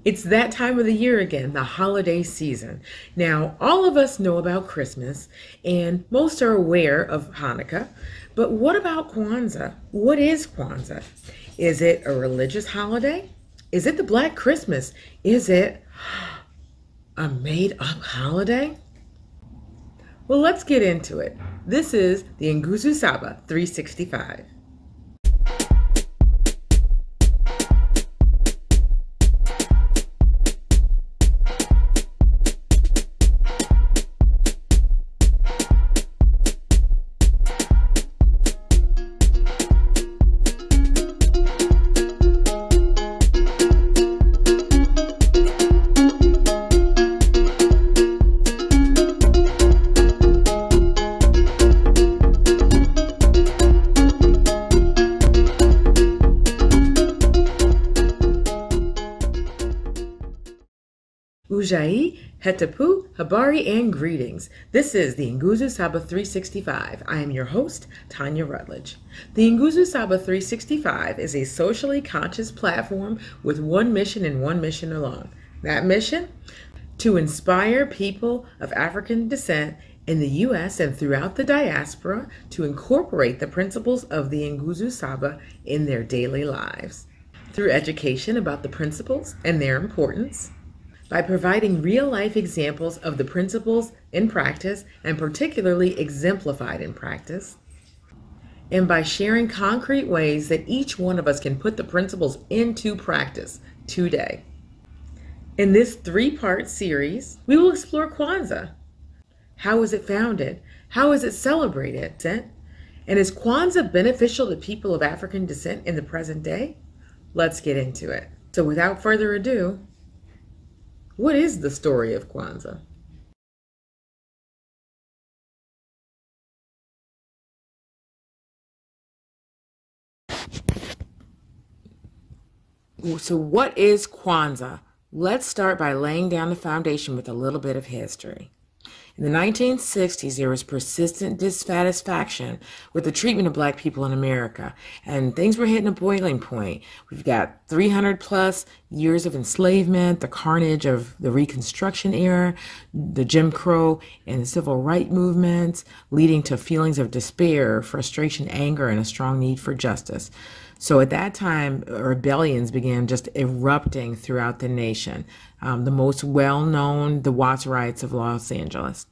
It's that time of the year again, the holiday season. Now, all of us know about Christmas, and most are aware of Hanukkah. But what about Kwanzaa? What is Kwanzaa? Is it a religious holiday? Is it the Black Christmas? Is it a made up holiday? Well, let's get into it. This is the Nguzu Saba 365. Ujai, Hetapu, Habari, and greetings. This is the Nguzu Saba 365. I am your host, Tanya Rutledge. The Nguzu Saba 365 is a socially conscious platform with one mission and one mission alone. That mission? To inspire people of African descent in the U.S. and throughout the diaspora to incorporate the principles of the Nguzu Saba in their daily lives. Through education about the principles and their importance, by providing real-life examples of the principles in practice and particularly exemplified in practice, and by sharing concrete ways that each one of us can put the principles into practice today. In this three-part series, we will explore Kwanzaa. How is it founded? How is it celebrated? And is Kwanzaa beneficial to people of African descent in the present day? Let's get into it. So without further ado, what is the story of Kwanzaa? So what is Kwanzaa? Let's start by laying down the foundation with a little bit of history. In the 1960s, there was persistent dissatisfaction with the treatment of Black people in America, and things were hitting a boiling point. We've got 300 plus years of enslavement, the carnage of the Reconstruction era, the Jim Crow and civil rights movements, leading to feelings of despair, frustration, anger, and a strong need for justice. So at that time, rebellions began just erupting throughout the nation. The most well-known, the Watts riots of Los Angeles.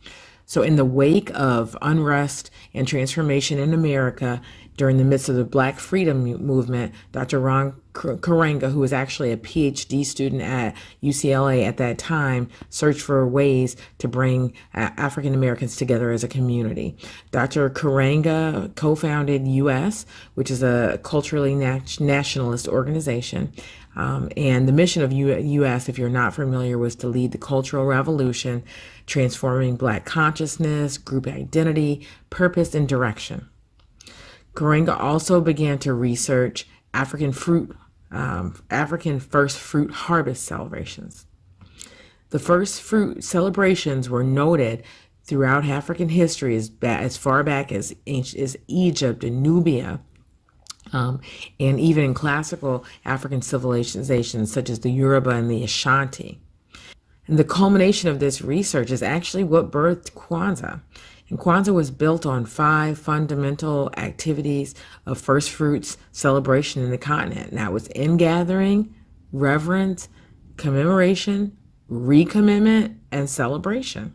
So in the wake of unrest and transformation in America during the midst of the Black Freedom Movement, Dr. Ron Karenga, who was actually a PhD student at UCLA at that time, searched for ways to bring African Americans together as a community. Dr. Karenga co-founded US, which is a culturally nationalist organization. And the mission of US, if you're not familiar, was to lead the cultural revolution, transforming Black consciousness, group identity, purpose, and direction. Karenga also began to research African first fruit harvest celebrations. The first fruit celebrations were noted throughout African history as far back as Egypt and Nubia, and even in classical African civilizations such as the Yoruba and the Ashanti. And the culmination of this research is actually what birthed Kwanzaa. And Kwanzaa was built on 5 fundamental activities of first fruits celebration in the continent. And that was ingathering, reverence, commemoration, recommitment, and celebration.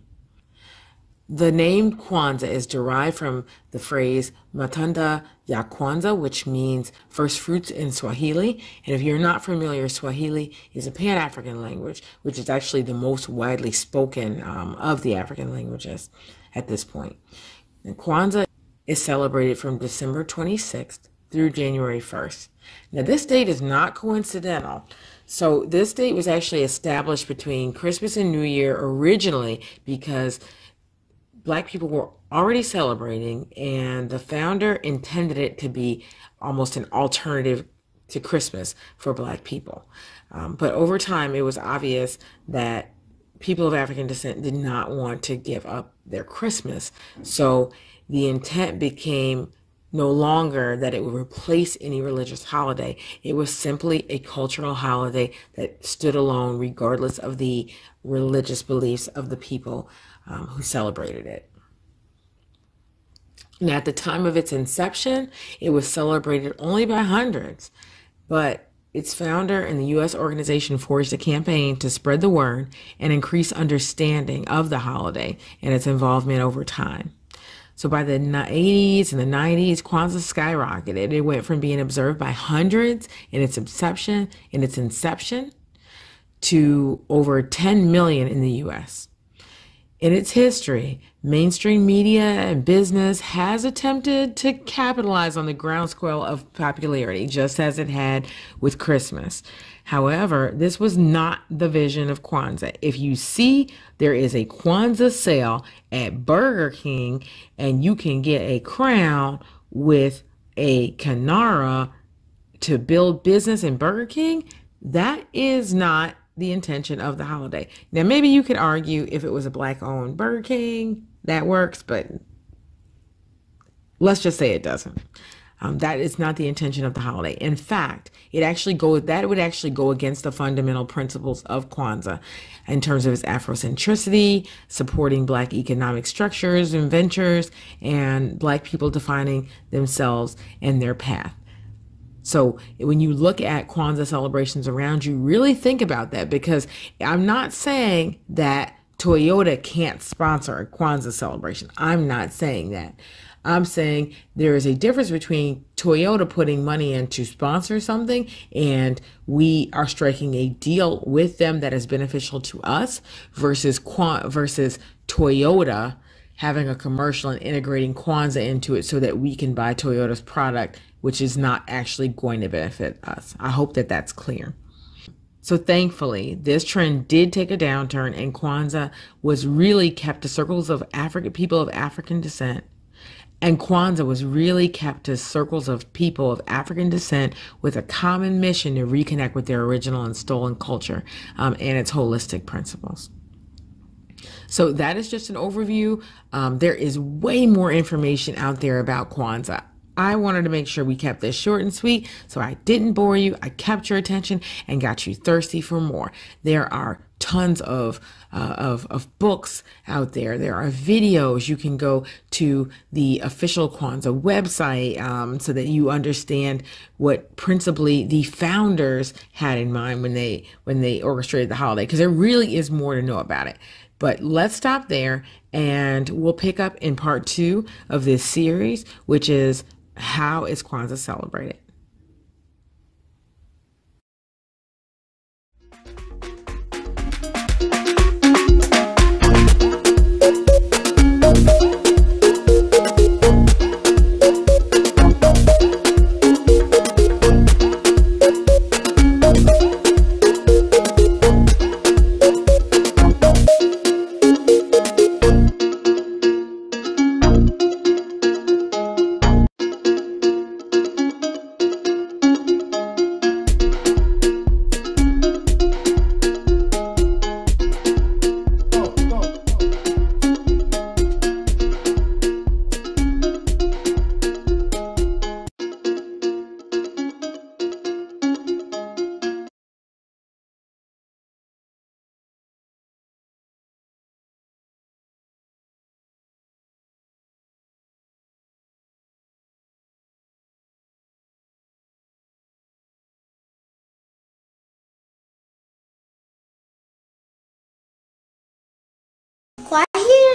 The name Kwanzaa is derived from the phrase Matunda ya Kwanza, which means first fruits in Swahili. And if you're not familiar, Swahili is a Pan-African language, which is actually the most widely spoken of the African languages at this point. And Kwanzaa is celebrated from December 26th through January 1st. Now, this date is not coincidental. So this date was actually established between Christmas and New Year originally because Black people were already celebrating, and the founder intended it to be almost an alternative to Christmas for Black people. But over time, it was obvious that people of African descent did not want to give up their Christmas. So the intent became no longer that it would replace any religious holiday. It was simply a cultural holiday that stood alone regardless of the religious beliefs of the people who celebrated it. Now, at the time of its inception, it was celebrated only by hundreds, but its founder and the U.S. organization forged a campaign to spread the word and increase understanding of the holiday and its involvement over time. So by the 80s and the 90s, Kwanzaa skyrocketed. It went from being observed by hundreds in its inception to over 10 million in the U.S. In its history, mainstream media and business has attempted to capitalize on the groundswell of popularity, just as it had with Christmas. However, this was not the vision of Kwanzaa. If you see there is a Kwanzaa sale at Burger King and you can get a crown with a Kinara to build business in Burger King, that is not the intention of the holiday. Now, maybe you could argue if it was a Black-owned Burger King, that works, but let's just say it doesn't. That is not the intention of the holiday. In fact, would actually go against the fundamental principles of Kwanzaa in terms of its Afrocentricity, supporting Black economic structures and ventures, and Black people defining themselves and their path. So when you look at Kwanzaa celebrations around you, really think about that, because I'm not saying that Toyota can't sponsor a Kwanzaa celebration. I'm not saying that. I'm saying there is a difference between Toyota putting money in to sponsor something and we are striking a deal with them that is beneficial to us versus Toyota having a commercial and integrating Kwanzaa into it so that we can buy Toyota's product, which is not actually going to benefit us. I hope that that's clear. So thankfully, this trend did take a downturn, and Kwanzaa was really kept to circles of people of African descent. And Kwanzaa was really kept to circles of people of African descent with a common mission to reconnect with their original and stolen culture and its holistic principles. So that is just an overview. There is way more information out there about Kwanzaa. I wanted to make sure we kept this short and sweet, so I didn't bore you. I kept your attention and got you thirsty for more. There are tons of books out there. There are videos. You can go to the official Kwanzaa website so that you understand what principally the founders had in mind when they orchestrated the holiday, because there really is more to know about it. But let's stop there, and we'll pick up in part 2 of this series, which is how is Kwanzaa celebrated? Quiet here.